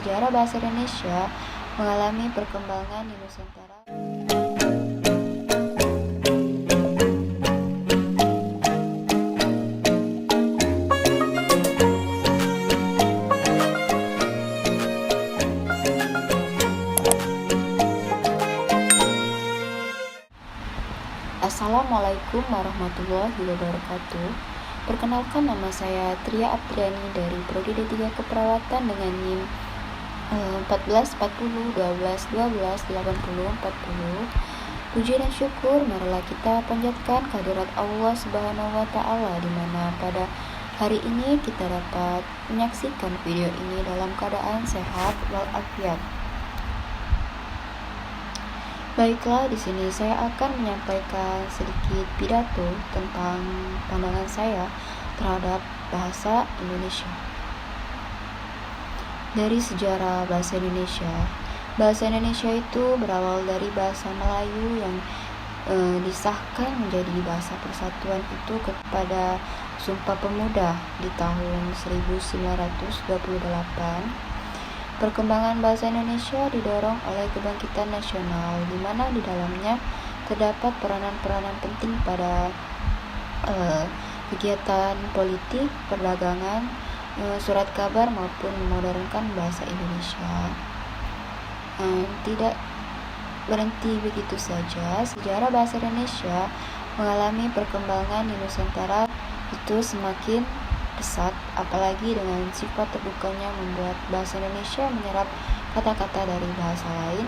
Sejarah bahasa Indonesia mengalami perkembangan di Nusantara. Assalamualaikum warahmatullahi wabarakatuh. Perkenalkan, nama saya Tria Apriani dari Prodi D3 Keperawatan dengan NIM 14 40 12 12 80 40. Puji dan syukur marilah kita panjatkan kehadirat Allah Subhanahu wa taala, di mana pada hari ini kita dapat menyaksikan video ini dalam keadaan sehat walafiat. Baiklah, di sini saya akan menyampaikan sedikit pidato tentang pandangan saya terhadap bahasa Indonesia. Dari sejarah bahasa Indonesia itu berawal dari bahasa Melayu yang disahkan menjadi bahasa persatuan itu kepada Sumpah Pemuda di tahun 1928. Perkembangan bahasa Indonesia didorong oleh kebangkitan nasional, di mana di dalamnya terdapat peranan-peranan penting pada kegiatan politik, perdagangan, surat kabar maupun memodernkan bahasa Indonesia. Tidak berhenti begitu saja, sejarah bahasa Indonesia mengalami perkembangan di Nusantara itu semakin pesat, apalagi dengan sifat terbukanya membuat bahasa Indonesia menyerap kata-kata dari bahasa lain,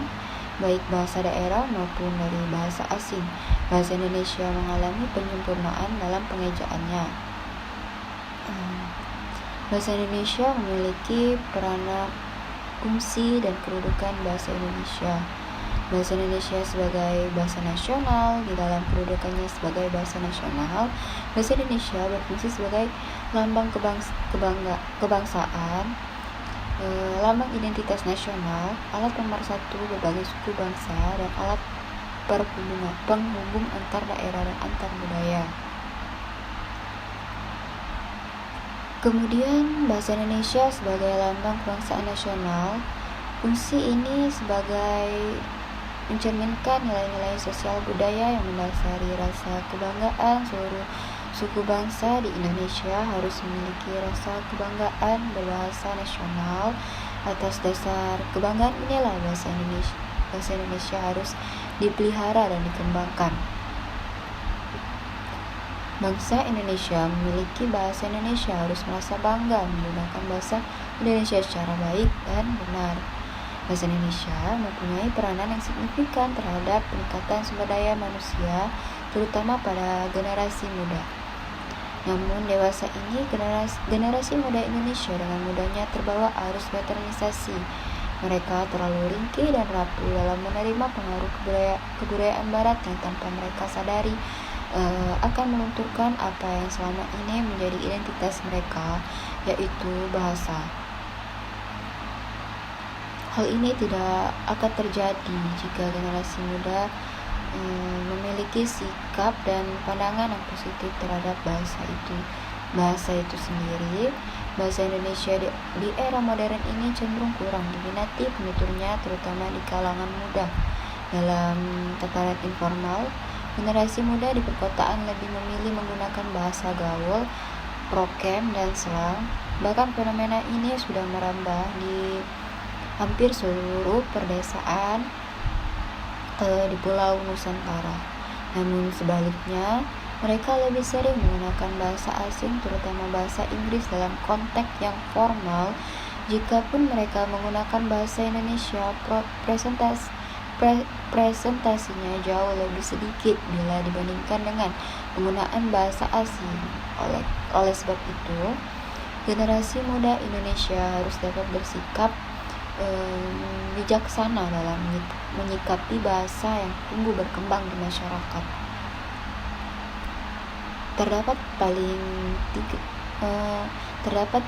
baik bahasa daerah maupun dari bahasa asing. Bahasa Indonesia mengalami penyempurnaan dalam pengejaannya. Bahasa Indonesia memiliki peranan, fungsi, dan kedudukan bahasa Indonesia. Bahasa Indonesia sebagai bahasa nasional, di dalam kedudukannya sebagai bahasa nasional, bahasa Indonesia berfungsi sebagai lambang kebangsaan, lambang identitas nasional, alat pemersatu berbagai suku bangsa, dan alat penghubung antar daerah dan antar budaya. Kemudian bahasa Indonesia sebagai lambang kebangsaan nasional, fungsi ini sebagai mencerminkan nilai-nilai sosial budaya yang mendasari rasa kebanggaan. Seluruh suku bangsa di Indonesia harus memiliki rasa kebanggaan berbahasa nasional. Atas dasar kebanggaan inilah bahasa Indonesia harus dipelihara dan dikembangkan. Bangsa Indonesia memiliki bahasa Indonesia harus merasa bangga menggunakan bahasa Indonesia secara baik dan benar. Bahasa Indonesia mempunyai peranan yang signifikan terhadap peningkatan sumber daya manusia, terutama pada generasi muda. Namun dewasa ini, generasi muda Indonesia dengan mudahnya terbawa arus westernisasi. Mereka terlalu ringkih dan rapuh dalam menerima pengaruh kebudayaan Barat yang tanpa mereka sadari akan melunturkan apa yang selama ini menjadi identitas mereka, yaitu bahasa. Hal ini tidak akan terjadi jika generasi muda memiliki sikap dan pandangan yang positif terhadap bahasa itu sendiri. Bahasa Indonesia di era modern ini cenderung kurang diminati penuturnya, terutama di kalangan muda. Dalam tataran informal, generasi muda di perkotaan lebih memilih menggunakan bahasa gaul, prokem, dan slang. Bahkan fenomena ini sudah merambah di hampir seluruh perdesaan di Pulau Nusantara. Namun sebaliknya, mereka lebih sering menggunakan bahasa asing, terutama bahasa Inggris dalam konteks yang formal. Jikapun mereka menggunakan bahasa Indonesia, presentasinya jauh lebih sedikit bila dibandingkan dengan penggunaan bahasa asing. Oleh sebab itu, generasi muda Indonesia harus dapat bersikap bijaksana dalam menyikapi bahasa yang tumbuh berkembang di masyarakat. Terdapat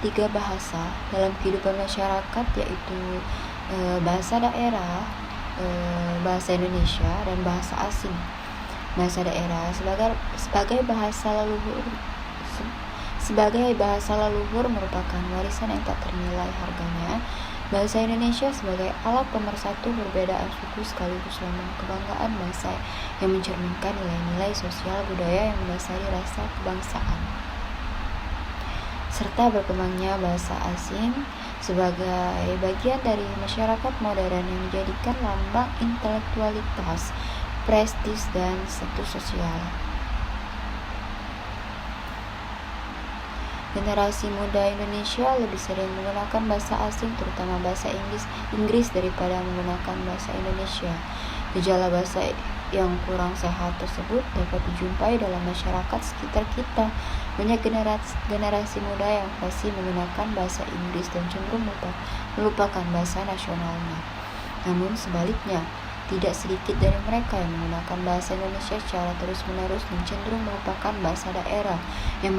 tiga bahasa dalam kehidupan masyarakat, yaitu bahasa daerah, bahasa Indonesia, dan bahasa asing. Bahasa daerah sebagai bahasa leluhur merupakan warisan yang tak ternilai harganya Bahasa Indonesia sebagai alat pemersatu perbedaan suku sekaligus lambang kebanggaan bangsa yang mencerminkan nilai-nilai sosial budaya yang mendasari rasa kebangsaan. Serta berkembangnya bahasa asing sebagai bagian dari masyarakat modern yang dijadikan lambang intelektualitas, prestis, dan status sosial. Generasi muda Indonesia lebih sering menggunakan bahasa asing, terutama bahasa Inggris daripada menggunakan bahasa Indonesia. Gejala bahasa yang kurang sehat tersebut dapat dijumpai dalam masyarakat sekitar kita. Banyak generasi muda yang fasih menggunakan bahasa Inggris dan cenderung melupakan bahasa nasionalnya. Namun sebaliknya, tidak sedikit dari mereka yang menggunakan bahasa Indonesia secara terus-menerus dan cenderung melupakan bahasa daerah yang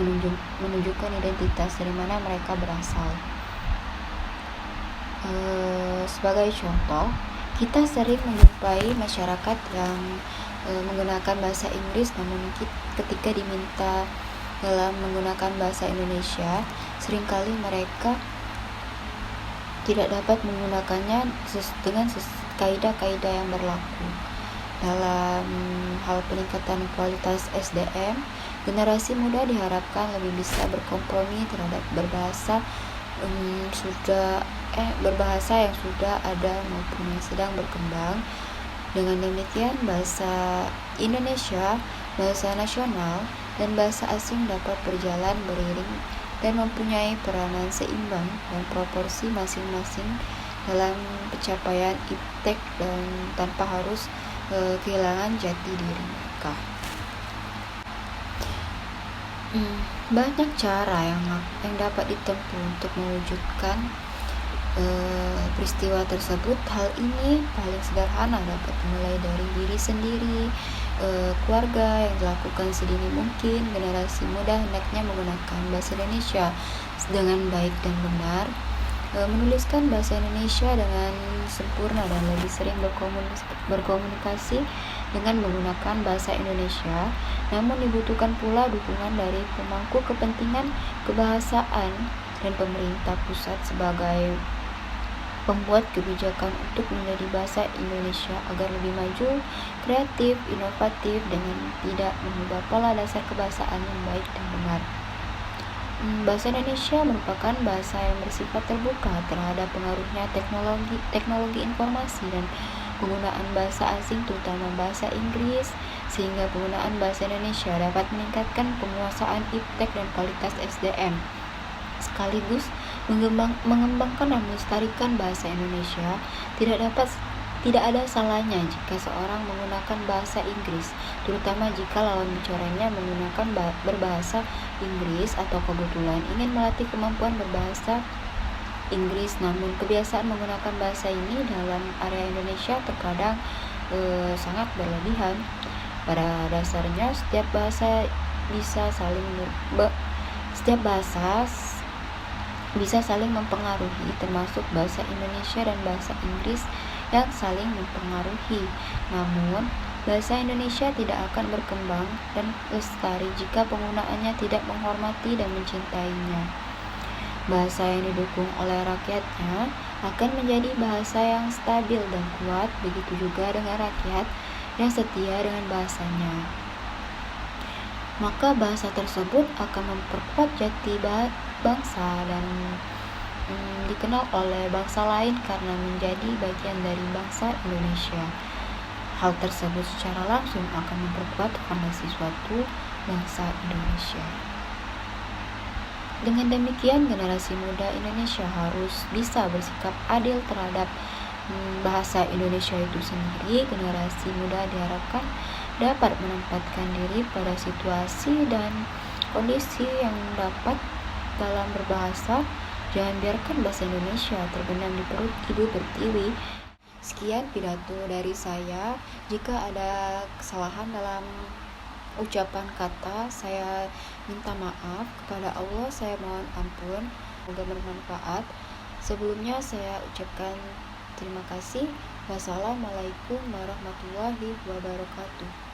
menunjukkan identitas dari mana mereka berasal. Sebagai contoh, kita sering menjumpai masyarakat yang menggunakan bahasa Inggris, namun ketika diminta dalam menggunakan bahasa Indonesia, seringkali mereka tidak dapat menggunakannya dengan kaidah-kaidah yang berlaku. Dalam hal peningkatan kualitas SDM, generasi muda diharapkan lebih bisa berkompromi terhadap berbahasa yang sudah ada maupun yang sedang berkembang. Dengan demikian, bahasa Indonesia, bahasa nasional, dan bahasa asing dapat berjalan beriring dan mempunyai peranan seimbang dan proporsi masing-masing dalam pencapaian iptek dan tanpa harus kehilangan jati diri mereka. Banyak cara yang dapat ditempuh untuk mewujudkan peristiwa tersebut. Hal ini paling sederhana dapat dimulai dari diri sendiri, keluarga yang dilakukan sedini mungkin. Generasi muda hendaknya menggunakan bahasa Indonesia dengan baik dan benar, menuliskan bahasa Indonesia dengan sempurna dan lebih sering berkomunikasi dengan menggunakan bahasa Indonesia. Namun dibutuhkan pula dukungan dari pemangku kepentingan kebahasaan dan pemerintah pusat sebagai pembuat kebijakan untuk menjadi bahasa Indonesia agar lebih maju, kreatif, inovatif, dengan tidak mengubah pola dasar kebahasaan yang baik dan benar. Bahasa Indonesia merupakan bahasa yang bersifat terbuka terhadap pengaruhnya teknologi informasi dan penggunaan bahasa asing, terutama bahasa Inggris, sehingga penggunaan bahasa Indonesia dapat meningkatkan penguasaan iptek dan kualitas SDM, sekaligus mengembangkan dan melestarikan bahasa Indonesia. Tidak ada salahnya jika seorang menggunakan bahasa Inggris, terutama jika lawan bicaranya menggunakan berbahasa Inggris atau kebetulan ingin melatih kemampuan berbahasa Inggris. Namun kebiasaan menggunakan bahasa ini dalam area Indonesia terkadang sangat berlebihan. Pada dasarnya setiap bahasa bisa saling mempengaruhi, termasuk bahasa Indonesia dan bahasa Inggris yang saling mempengaruhi. Namun, bahasa Indonesia tidak akan berkembang dan lestari jika penggunaannya tidak menghormati dan mencintainya. Bahasa yang didukung oleh rakyatnya akan menjadi bahasa yang stabil dan kuat, begitu juga dengan rakyat yang setia dengan bahasanya. Maka bahasa tersebut akan memperkuat jati bangsa dan dikenal oleh bangsa lain karena menjadi bagian dari bangsa Indonesia. Hal tersebut secara langsung akan memperkuat fondasi suatu bangsa Indonesia. Dengan demikian, generasi muda Indonesia harus bisa bersikap adil terhadap bahasa Indonesia itu sendiri. Generasi muda diharapkan dapat menempatkan diri pada situasi dan kondisi yang dapat dalam berbahasa. Jangan biarkan bahasa Indonesia terbenam di perut ibu pertiwi. Sekian pidato dari saya. Jika ada kesalahan dalam ucapan kata, saya minta maaf. Kepada Allah saya mohon ampun. Semoga bermanfaat. Sebelumnya saya ucapkan terima kasih. Wassalamualaikum warahmatullahi wabarakatuh.